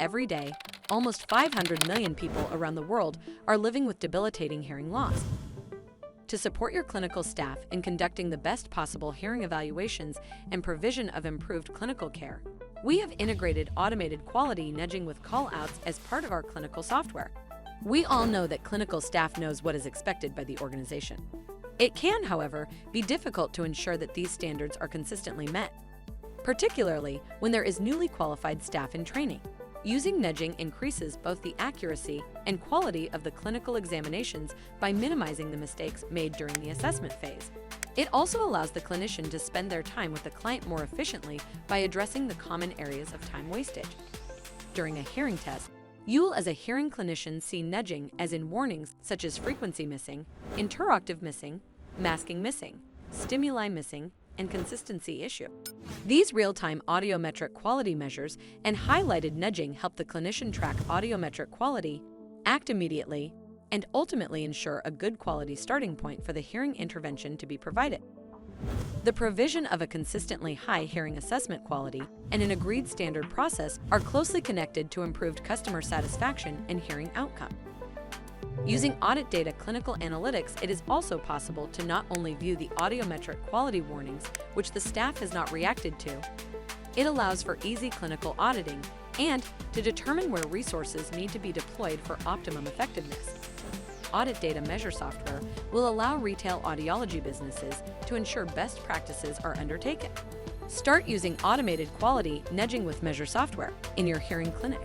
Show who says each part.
Speaker 1: Every day, almost 500 million people around the world are living with debilitating hearing loss. To support your clinical staff in conducting the best possible hearing evaluations and provision of improved clinical care, we have integrated automated quality nudging with call-outs as part of our clinical software. We all know that clinical staff knows what is expected by the organization. It can, however, be difficult to ensure that these standards are consistently met, particularly when there is newly qualified staff in training. Using nudging increases both the accuracy and quality of the clinical examinations by minimizing the mistakes made during the assessment phase. It also allows the clinician to spend their time with the client more efficiently by addressing the common areas of time wastage. During a hearing test, you'll as a hearing clinician see nudging as in warnings such as frequency missing, interoctave missing, masking missing, stimuli missing, and consistency issue. These real-time audiometric quality measures and highlighted nudging help the clinician track audiometric quality, act immediately, and ultimately ensure a good quality starting point for the hearing intervention to be provided. The provision of a consistently high hearing assessment quality and an agreed standard process are closely connected to improved customer satisfaction and hearing outcome. Using Auditdata clinical analytics, it is also possible to not only view the audiometric quality warnings, which the staff has not reacted to, it allows for easy clinical auditing and to determine where resources need to be deployed for optimum effectiveness. Auditdata measure software will allow retail audiology businesses to ensure best practices are undertaken. Start using automated quality nudging with measure software in your hearing clinic.